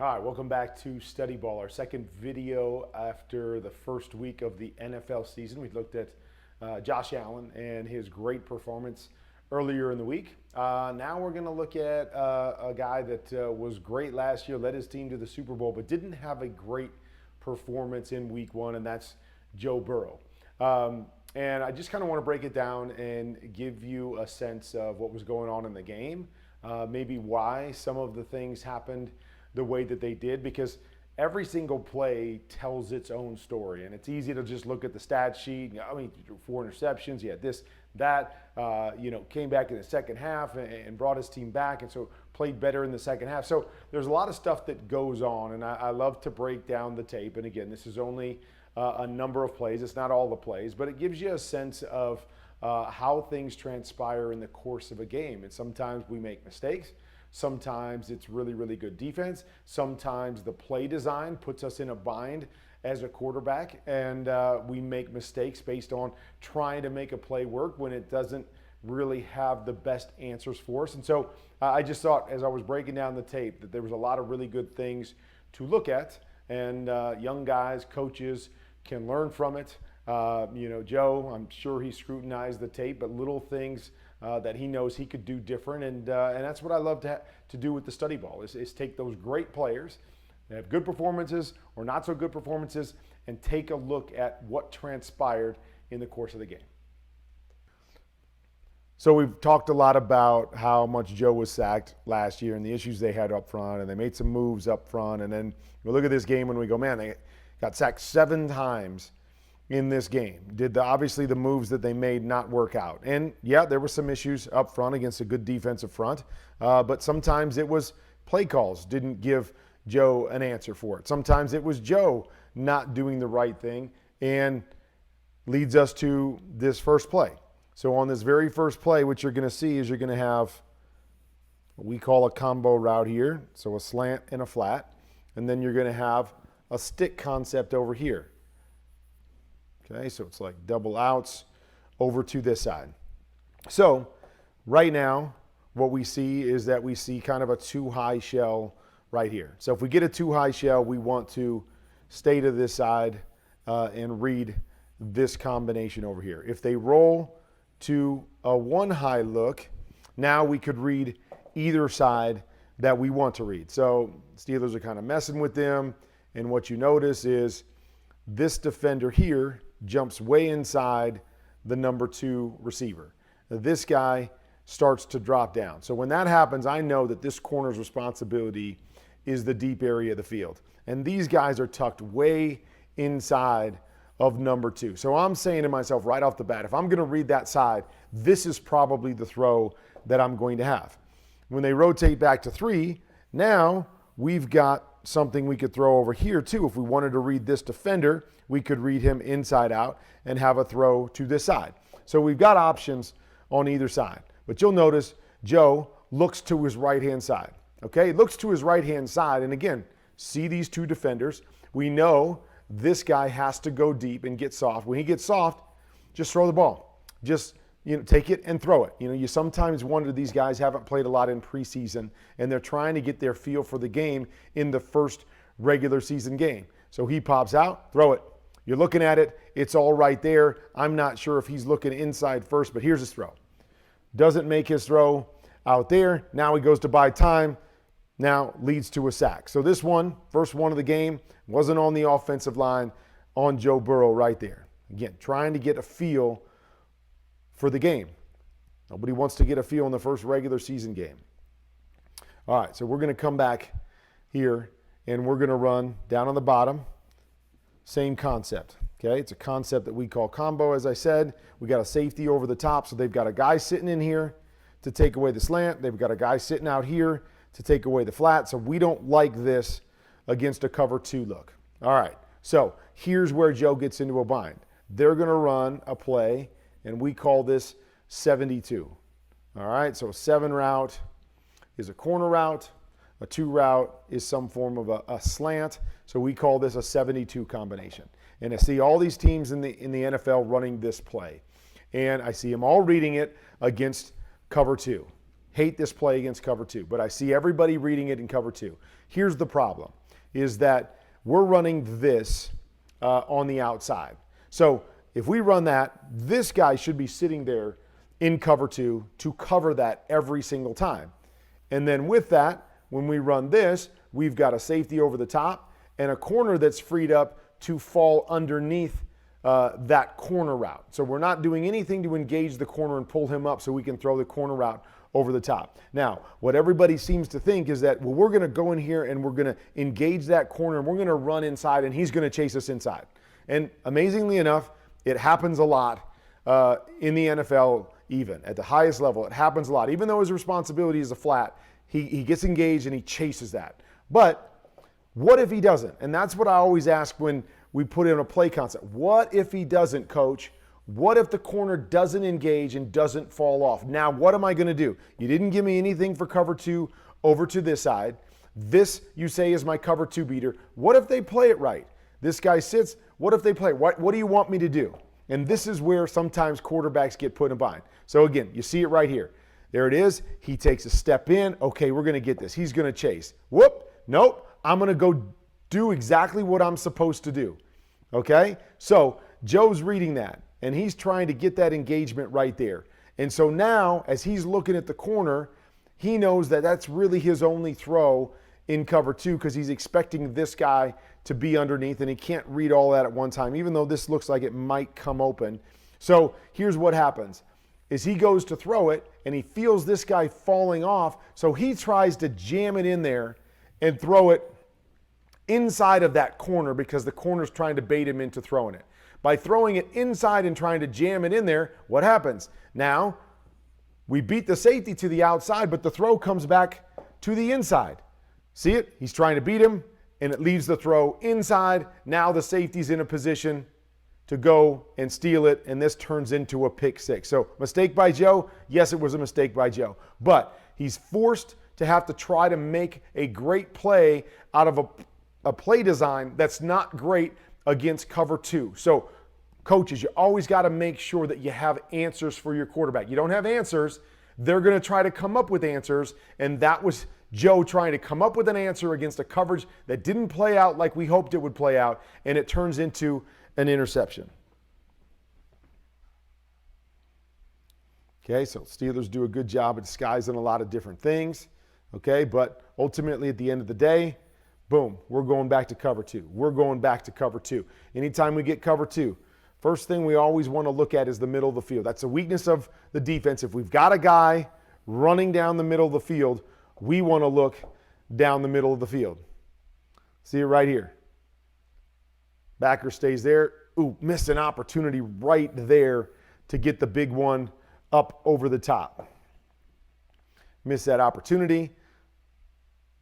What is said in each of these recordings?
All right, welcome back to StudyBall, our second video after the first week of the NFL season. We looked at Josh Allen and his great performance earlier in the week. Now we're going to look at a guy that was great last year, led his team to the Super Bowl, but didn't have a great performance in week one, and that's Joe Burrow. And I just kind of want to break it down and give you a sense of what was going on in the game, maybe why some of the things happened the way that they did, because every single play tells its own story. And it's easy to just look at the stat sheet. I mean, 4 interceptions, he had this, that, came back in the second half and brought his team back, and so played better in the second half. So there's a lot of stuff that goes on, and I love to break down the tape. And again, this is only a number of plays. It's not all the plays, but it gives you a sense of how things transpire in the course of a game. And sometimes we make mistakes. Sometimes it's really, really good defense. Sometimes the play design puts us in a bind as a quarterback, and we make mistakes based on trying to make a play work when it doesn't really have the best answers for us. And so I just thought, as I was breaking down the tape, that there was a lot of really good things to look at, and young guys, coaches can learn from it. Joe, I'm sure he scrutinized the tape, but little things that he knows he could do different, and that's what I love to do with the study ball, is take those great players that have good performances or not so good performances and take a look at what transpired in the course of the game. So we've talked a lot about how much Joe was sacked last year and the issues they had up front, and they made some moves up front, and then we look at this game and we go, man, they got sacked 7 times in this game. Did obviously the moves that they made not work out? And yeah, there were some issues up front against a good defensive front, but sometimes it was play calls didn't give Joe an answer for it. Sometimes it was Joe not doing the right thing, and leads us to this first play. So on this very first play, what you're going to see is you're going to have what we call a combo route here, so a slant and a flat, and then you're going to have a stick concept over here. Okay, so it's like double outs over to this side. So right now, what we see is that we see kind of a too high shell right here. So if we get a too high shell, we want to stay to this side and read this combination over here. If they roll to a 1 high look, now we could read either side that we want to read. So Steelers are kind of messing with them, and what you notice is this defender here jumps way inside the number 2 receiver. Now, this guy starts to drop down. So when that happens, I know that this corner's responsibility is the deep area of the field. And these guys are tucked way inside of number 2. So I'm saying to myself right off the bat, if I'm going to read that side, this is probably the throw that I'm going to have. When they rotate back to 3, now we've got something we could throw over here too. If we wanted to read this defender, we could read him inside out and have a throw to this side. So we've got options on either side. But you'll notice Joe looks to his right-hand side. Okay, looks to his right-hand side. And again, see these 2 defenders. We know this guy has to go deep and get soft. When he gets soft, just throw the ball. Just take it and throw it. You sometimes wonder, these guys haven't played a lot in preseason, and they're trying to get their feel for the game in the first regular season game. So he pops out, throw it. You're looking at it, it's all right there. I'm not sure if he's looking inside first, but here's his throw. Doesn't make his throw out there. Now he goes to buy time. Now leads to a sack. So this one, first one of the game, wasn't on the offensive line, on Joe Burrow right there. Again, trying to get a feel for the game. Nobody wants to get a feel in the first regular season game. All right, so we're going to come back here, and we're going to run down on the bottom. Same concept, okay? It's a concept that we call combo, as I said. We got a safety over the top, so they've got a guy sitting in here to take away the slant. They've got a guy sitting out here to take away the flat, so we don't like this against a cover 2 look. All right, so here's where Joe gets into a bind. They're going to run a play, and we call this 72. All right, so a 7 route is a corner route. A 2 route is some form of a slant. So we call this a 72 combination. And I see all these teams in the NFL running this play. And I see them all reading it against cover 2. hate this play against cover 2, but I see everybody reading it in cover 2. Here's the problem, is that we're running this on the outside. So if we run that, this guy should be sitting there in cover 2 to cover that every single time. And then with that, when we run this, we've got a safety over the top and a corner that's freed up to fall underneath that corner route. So we're not doing anything to engage the corner and pull him up so we can throw the corner route over the top. Now, what everybody seems to think is that, well, we're going to go in here and we're going to engage that corner and we're going to run inside and he's going to chase us inside. And amazingly enough, it happens a lot in the NFL, even at the highest level. It happens a lot. Even though his responsibility is a flat, he gets engaged and he chases that. But what if he doesn't? And that's what I always ask when we put in a play concept. What if he doesn't, coach? What if the corner doesn't engage and doesn't fall off? Now, what am I going to do? You didn't give me anything for cover 2 over to this side. This, you say, is my cover 2 beater. What if they play it right? This guy sits. What if they play? What do you want me to do? And this is where sometimes quarterbacks get put in a bind. So again, you see it right here. There it is. He takes a step in. Okay, we're going to get this. He's going to chase. Whoop. Nope. I'm going to go do exactly what I'm supposed to do. Okay? So Joe's reading that, and he's trying to get that engagement right there. And so now, as he's looking at the corner, he knows that that's really his only throw in cover 2 because he's expecting this guy to be underneath, and he can't read all that at one time, even though this looks like it might come open. So here's what happens, is he goes to throw it, and he feels this guy falling off, so he tries to jam it in there and throw it inside of that corner because the corner's trying to bait him into throwing it. By throwing it inside and trying to jam it in there, what happens? Now, we beat the safety to the outside, but the throw comes back to the inside. See it? He's trying to beat him, and it leaves the throw inside. Now the safety's in a position to go and steal it, and this turns into a pick 6. So, mistake by Joe? Yes, it was a mistake by Joe. But he's forced to have to try to make a great play out of a play design that's not great against cover 2. So, coaches, you always got to make sure that you have answers for your quarterback. You don't have answers, they're going to try to come up with answers, and that was Joe trying to come up with an answer against a coverage that didn't play out like we hoped it would play out, and it turns into an interception. Okay, so Steelers do a good job at disguising a lot of different things, okay, but ultimately at the end of the day, boom, we're going back to cover 2. We're going back to cover 2. Anytime we get cover 2, first thing we always want to look at is the middle of the field. That's a weakness of the defense. If we've got a guy running down the middle of the field, we want to look down the middle of the field. See it right here. Backer stays there. Ooh, missed an opportunity right there to get the big one up over the top. Missed that opportunity.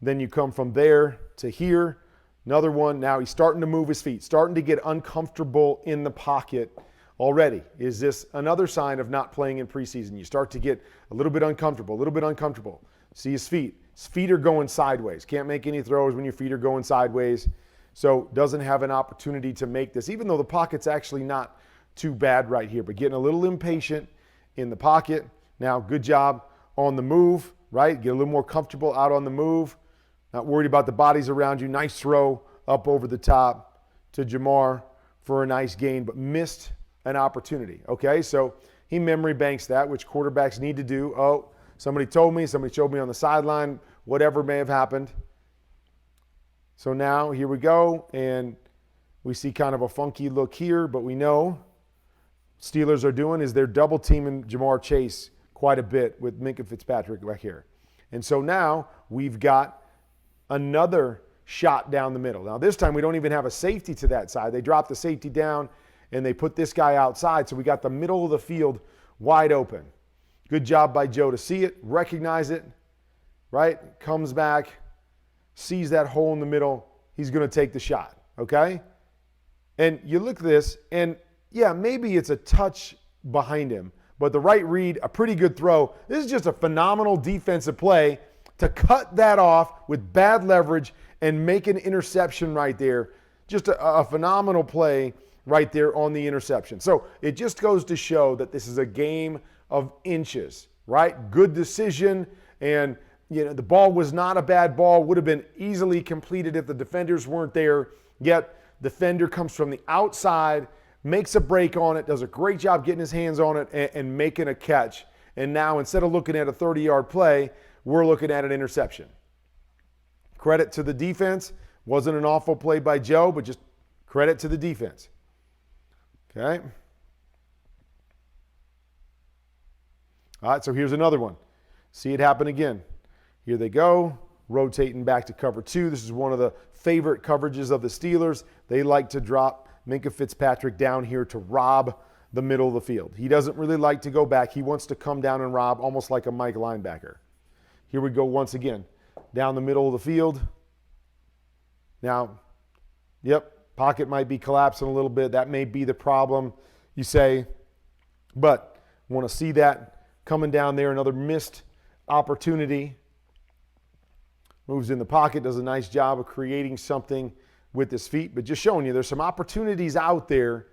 Then you come from there to here. Another one. Now he's starting to move his feet, starting to get uncomfortable in the pocket already. Is this another sign of not playing in preseason? You start to get a little bit uncomfortable, a little bit uncomfortable. See his feet. His feet are going sideways. Can't make any throws when your feet are going sideways. So doesn't have an opportunity to make this, even though the pocket's actually not too bad right here, but getting a little impatient in the pocket. Now, good job on the move, right? Get a little more comfortable out on the move. Not worried about the bodies around you. Nice throw up over the top to Jamar for a nice gain, but missed an opportunity. Okay, so he memory banks that, which quarterbacks need to do. Oh, somebody told me, somebody showed me on the sideline, whatever may have happened. So now here we go, and we see kind of a funky look here, but we know Steelers are doing is they're double teaming Jamar Chase quite a bit with Minkah Fitzpatrick right here. And so now we've got another shot down the middle. Now this time we don't even have a safety to that side. They drop the safety down and they put this guy outside. So we got the middle of the field wide open. Good job by Joe to see it, recognize it, right? Comes back, sees that hole in the middle. He's going to take the shot, okay? And you look at this, and yeah, maybe it's a touch behind him, but the right read, a pretty good throw. This is just a phenomenal defensive play to cut that off with bad leverage and make an interception right there. Just a phenomenal play right there on the interception. So it just goes to show that this is a game of inches, right? Good decision, and the ball was not a bad ball, would have been easily completed if the defenders weren't there, yet defender comes from the outside, makes a break on it, does a great job getting his hands on it and making a catch. And now instead of looking at a 30-yard play, we're looking at an interception. Credit to the defense. Wasn't an awful play by Joe, but just credit to the defense. Okay. All right, so here's another one. See it happen again. Here they go, rotating back to cover 2. This is one of the favorite coverages of the Steelers. They like to drop Minkah Fitzpatrick down here to rob the middle of the field. He doesn't really like to go back. He wants to come down and rob almost like a Mike linebacker. Here we go once again. Down the middle of the field. Now, pocket might be collapsing a little bit. That may be the problem, you say. But want to see that coming down there. Another missed opportunity. Moves in the pocket, does a nice job of creating something with his feet. But just showing you there's some opportunities out there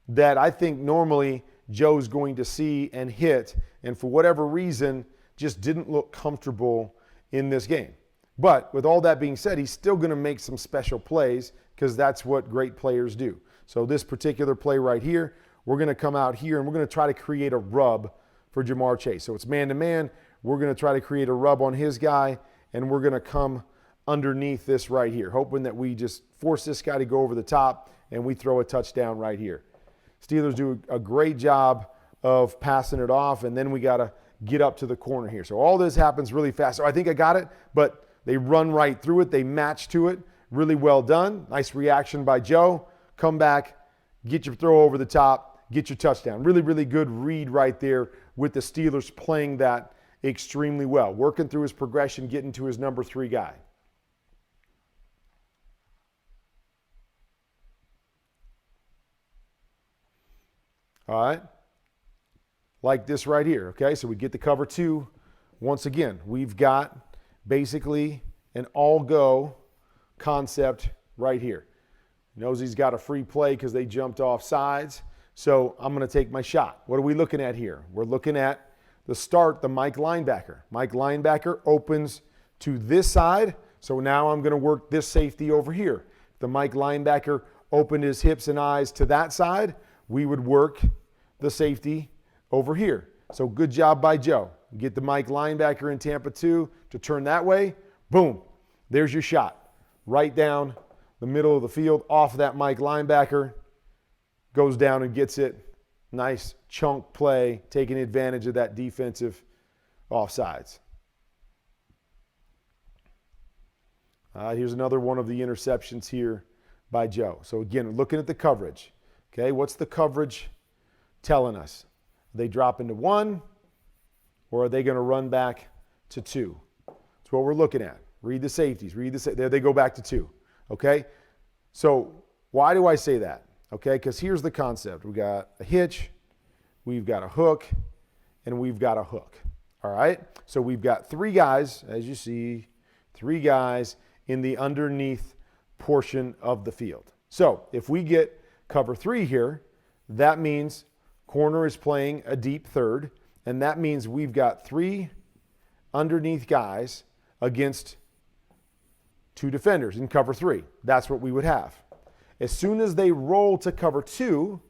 that I think normally Joe's going to see and hit. And for whatever reason, just didn't look comfortable in this game. But with all that being said, he's still going to make some special plays because that's what great players do. So this particular play right here, we're going to come out here and we're going to try to create a rub for Jamar Chase. So it's man-to-man. We're going to try to create a rub on his guy, and we're going to come underneath this right here, hoping that we just force this guy to go over the top and we throw a touchdown right here. Steelers do a great job of passing it off, and then we got to get up to the corner here. So all this happens really fast. So I think I got it, but they run right through it. They match to it. Really well done. Nice reaction by Joe. Come back, get your throw over the top, get your touchdown. Really, really good read right there with the Steelers playing that extremely well. Working through his progression, getting to his number 3 guy. All right. Like this right here, okay? So we get the cover 2. Once again, we've got basically an all-go concept right here. Knows he's got a free play because they jumped off sides. So I'm going to take my shot. What are we looking at here? We're looking at the start, the Mike linebacker. Mike linebacker opens to this side. So now I'm going to work this safety over here. If the Mike linebacker opened his hips and eyes to that side, we would work the safety over here. So good job by Joe. Get the Mike linebacker in Tampa 2 to turn that way. Boom. There's your shot. Right down the middle of the field off that Mike linebacker. Goes down and gets it. Nice chunk play, taking advantage of that defensive offsides. Here's another one of the interceptions here by Joe. So again, looking at the coverage. Okay, what's the coverage telling us? Are they dropping to 1, or are they going to run back to 2? That's what we're looking at. Read the safeties. There they go back to 2. Okay, so why do I say that? Okay, because here's the concept. We got a hitch, we've got a hook, and we've got a hook. All right, so we've got 3 guys, as you see, 3 guys in the underneath portion of the field. So if we get cover 3 here, that means corner is playing a deep third, and that means we've got 3 underneath guys against 2 defenders in cover 3. That's what we would have. As soon as they roll to cover 2,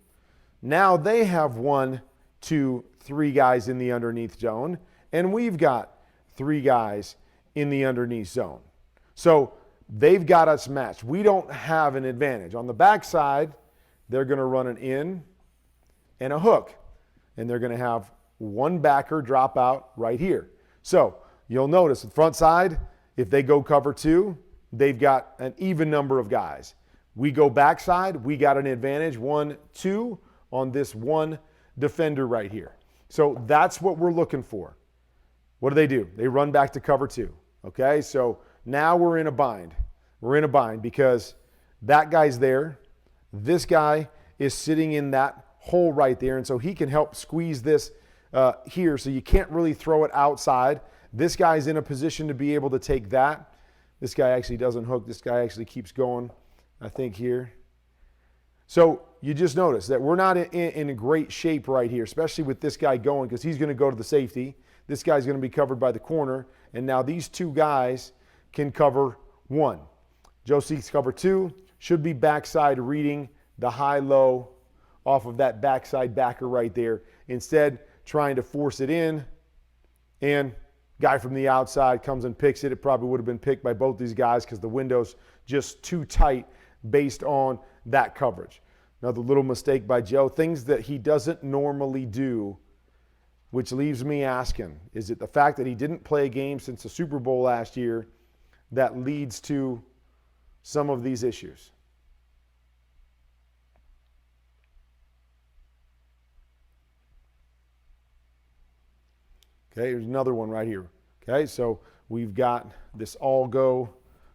now they have 1, 2, 3 guys in the underneath zone, and we've got 3 guys in the underneath zone. So they've got us matched. We don't have an advantage. On the backside, they're going to run an in and a hook, and they're going to have 1 backer drop out right here. So you'll notice the front side, if they go cover 2, they've got an even number of guys. We go backside, we got an advantage, 1, 2 on this 1 defender right here. So that's what we're looking for. What do? They run back to cover 2. Okay, so now we're in a bind. We're in a bind because that guy's there. This guy is sitting in that hole right there, and so he can help squeeze this here, so you can't really throw it outside. This guy's in a position to be able to take that. This guy actually doesn't hook. This guy actually keeps going, I think, here. So you just notice that we're not in great shape right here, especially with this guy going, because he's going to go to the safety. This guy's going to be covered by the corner. And now these two guys can cover one. Joe seeks cover two, should be backside reading the high-low off of that backside backer right there. Instead, trying to force it in, and guy from the outside comes and picks it. It probably would have been picked by both these guys because the window's just too tight based on that coverage. Another little mistake by Joe, things that he doesn't normally do, which leaves me asking, is it the fact that he didn't play a game since the Super Bowl last year that leads to some of these issues? Okay, here's another one right here. Okay, so we've got this all-go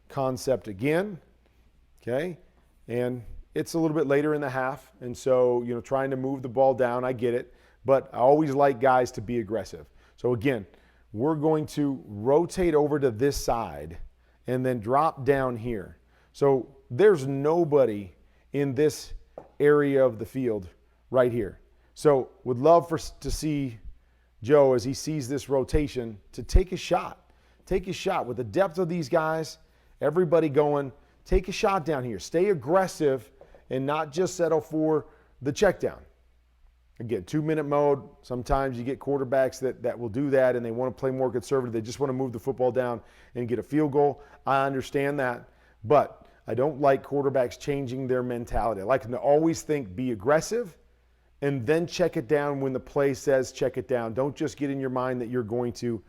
concept again. Okay, and it's a little bit later in the half, and so, trying to move the ball down, I get it, but I always like guys to be aggressive. So again, we're going to rotate over to this side and then drop down here. So there's nobody in this area of the field right here. So would love to see Joe, as he sees this rotation, to take a shot. Take a shot. With the depth of these guys, everybody going, take a shot down here. Stay aggressive and not just settle for the check down. Again, 2-minute mode. Sometimes you get quarterbacks that will do that and they want to play more conservative. They just want to move the football down and get a field goal. I understand that, but I don't like quarterbacks changing their mentality. I like them to always think, be aggressive, and then check it down when the play says check it down. Don't just get in your mind that you're going to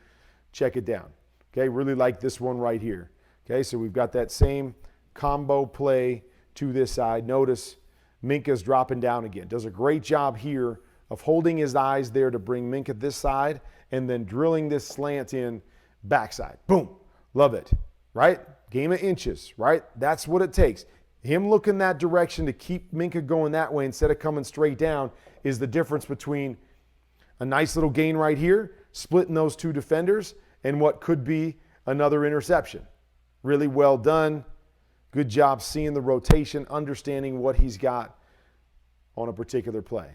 check it down. Okay, really like this one right here. Okay, so we've got that same combo play to this side. Notice Minka's dropping down again. Does a great job here of holding his eyes there to bring Minka this side and then drilling this slant in backside. Boom. Love it. Right? Game of inches, right? That's what it takes. Him looking that direction to keep Minka going that way instead of coming straight down is the difference between a nice little gain right here, splitting those two defenders, and what could be another interception. Really well done. Good job seeing the rotation, understanding what he's got on a particular play.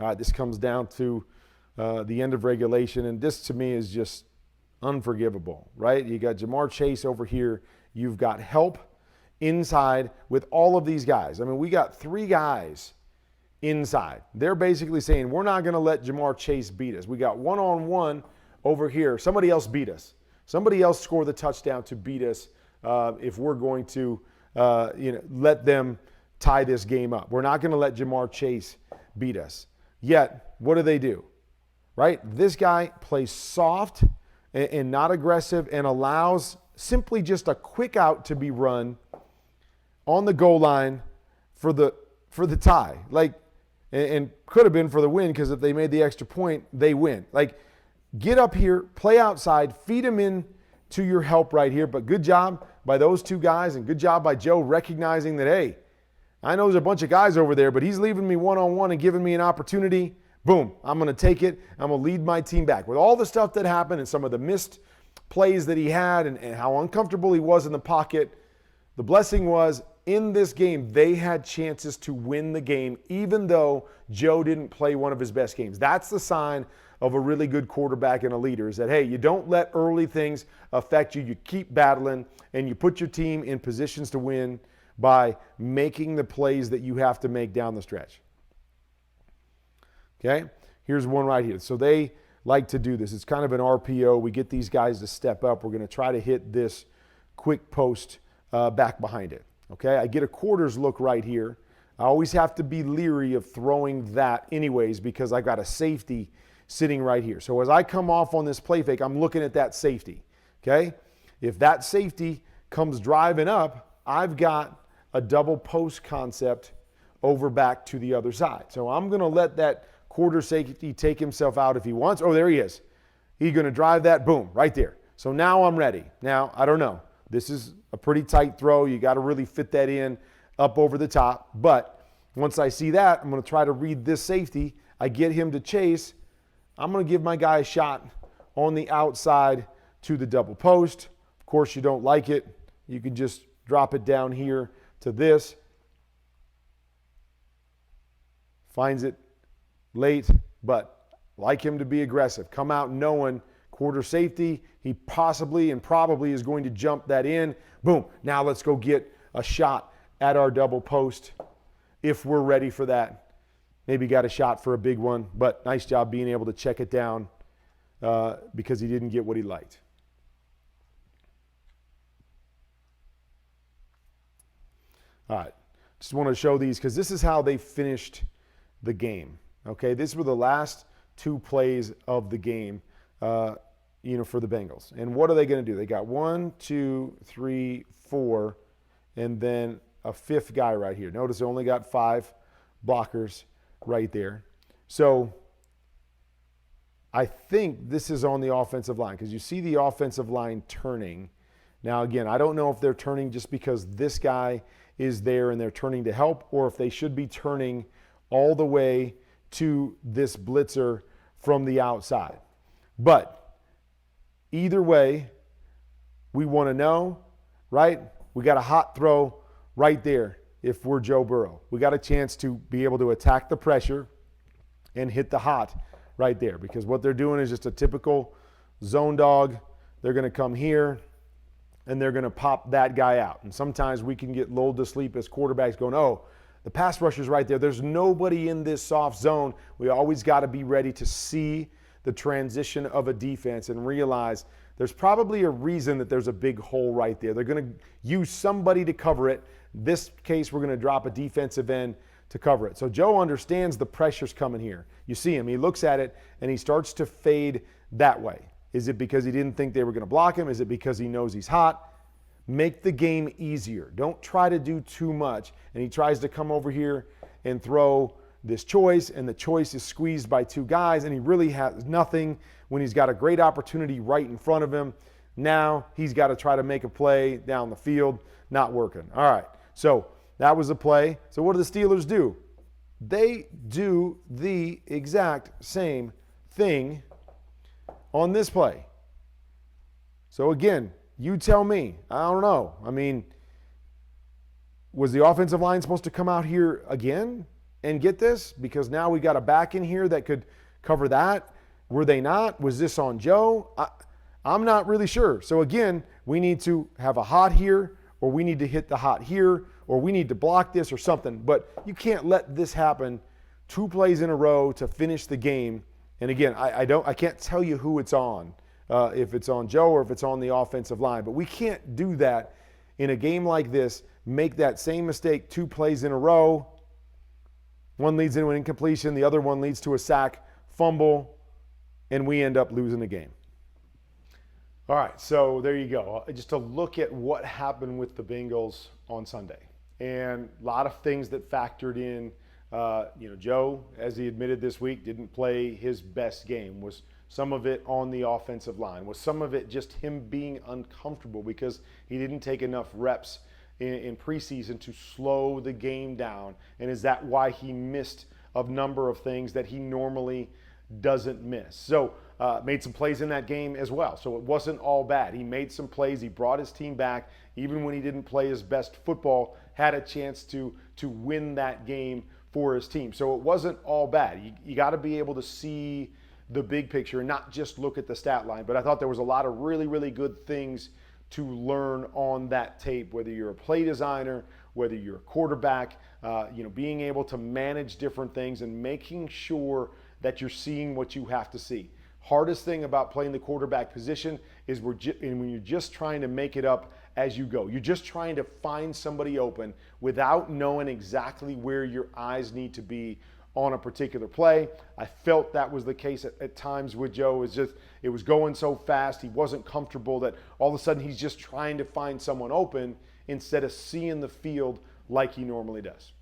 All right, this comes down to the end of regulation, and this to me is just unforgivable, right? You got Jamar Chase over here. You've got help inside with all of these guys. I mean, we got 3 guys inside. They're basically saying, we're not going to let Jamar Chase beat us. We got one-on-one over here. Somebody else beat us. Somebody else score the touchdown to beat us if we're going to let them tie this game up. We're not going to let Jamar Chase beat us. Yet, what do? Right? This guy plays soft and not aggressive and allows simply just a quick out to be run on the goal line for the tie. And could have been for the win, because if they made the extra point, they win. Get up here, play outside, feed them in to your help right here. But good job by those 2 guys, and good job by Joe recognizing that, hey, I know there's a bunch of guys over there, but he's leaving me one-on-one and giving me an opportunity. Boom, I'm going to take it. I'm going to lead my team back. With all the stuff that happened and some of the missed plays that he had and how uncomfortable he was in the pocket, the blessing was in this game, they had chances to win the game, even though Joe didn't play one of his best games. That's the sign of a really good quarterback and a leader, is that, hey, you don't let early things affect you. You keep battling, and you put your team in positions to win by making the plays that you have to make down the stretch. Okay, here's one right here. So they like to do this. It's kind of an RPO. We get these guys to step up. We're going to try to hit this quick post back behind it. Okay, I get a quarters look right here. I always have to be leery of throwing that anyways because I got a safety sitting right here. So as I come off on this play fake, I'm looking at that safety. Okay, if that safety comes driving up, I've got a double post concept over back to the other side. So I'm going to let that quarter safety take himself out if he wants. Oh, there he is. He's going to drive that, boom, right there. So now I'm ready. Now, I don't know. This is a pretty tight throw. You got to really fit that in up over the top. But once I see that, I'm going to try to read this safety. I get him to chase. I'm going to give my guy a shot on the outside to the double post. Of course, you don't like it. You can just drop it down here to this. finds it late, but like him to be aggressive. Come out knowing quarter safety, he possibly and probably is going to jump that in. Boom. Now let's go get a shot at our double post if we're ready for that. Maybe got a shot for a big one, but nice job being able to check it down because he didn't get what he liked. All right. Just want to show these because this is how they finished the game. Okay, these were the last two plays of the game, for the Bengals. And what are they going to do? They got 1, 2, 3, 4, and then a fifth guy right here. Notice they only got 5 blockers right there. So I think this is on the offensive line because you see the offensive line turning. Now, again, I don't know if they're turning just because this guy is there and they're turning to help, or if they should be turning all the way to this blitzer from the outside. But either way, we want to know, right? We got a hot throw right there if we're Joe Burrow. We got a chance to be able to attack the pressure and hit the hot right there because what they're doing is just a typical zone dog. They're going to come here and they're going to pop that guy out. And sometimes we can get lulled to sleep as quarterbacks going, oh, the pass rusher's right there. There's nobody in this soft zone. We always got to be ready to see the transition of a defense and realize there's probably a reason that there's a big hole right there. They're going to use somebody to cover it. In this case, we're going to drop a defensive end to cover it. So Joe understands the pressure's coming here. You see him. He looks at it, and he starts to fade that way. Is it because he didn't think they were going to block him? Is it because he knows he's hot? Make the game easier. Don't try to do too much. And he tries to come over here and throw this choice, and the choice is squeezed by 2 guys, and he really has nothing when he's got a great opportunity right in front of him. Now he's got to try to make a play down the field. Not working. All right, so that was a play. So what do the Steelers do? They do the exact same thing on this play. So again, you tell me. I don't know. I mean, was the offensive line supposed to come out here again and get this? Because now we got a back in here that could cover that. Were they not? Was this on Joe? I'm not really sure. So again, we need to have a hot here, or we need to hit the hot here, or we need to block this or something. But you can't let this happen 2 plays in a row to finish the game. And again, I can't tell you who it's on, if it's on Joe or if it's on the offensive line. But we can't do that in a game like this, make that same mistake 2 plays in a row. One leads into an incompletion, the other one leads to a sack, fumble, and we end up losing the game. All right, so there you go. Just a look at what happened with the Bengals on Sunday. And a lot of things that factored in. Joe, as he admitted this week, didn't play his best game. Was some of it on the offensive line? Was some of it just him being uncomfortable because he didn't take enough reps in preseason to slow the game down? And is that why he missed a number of things that he normally doesn't miss? So made some plays in that game as well. So it wasn't all bad. He made some plays. He brought his team back. Even when he didn't play his best football, had a chance to win that game for his team. So it wasn't all bad. You got to be able to see the big picture and not just look at the stat line. But I thought there was a lot of really, really good things to learn on that tape, whether you're a play designer, whether you're a quarterback, being able to manage different things and making sure that you're seeing what you have to see. Hardest thing about playing the quarterback position is when you're just trying to make it up as you go. You're just trying to find somebody open without knowing exactly where your eyes need to be on a particular play. I felt that was the case at times with Joe. It was going so fast. He wasn't comfortable that all of a sudden he's just trying to find someone open instead of seeing the field like he normally does.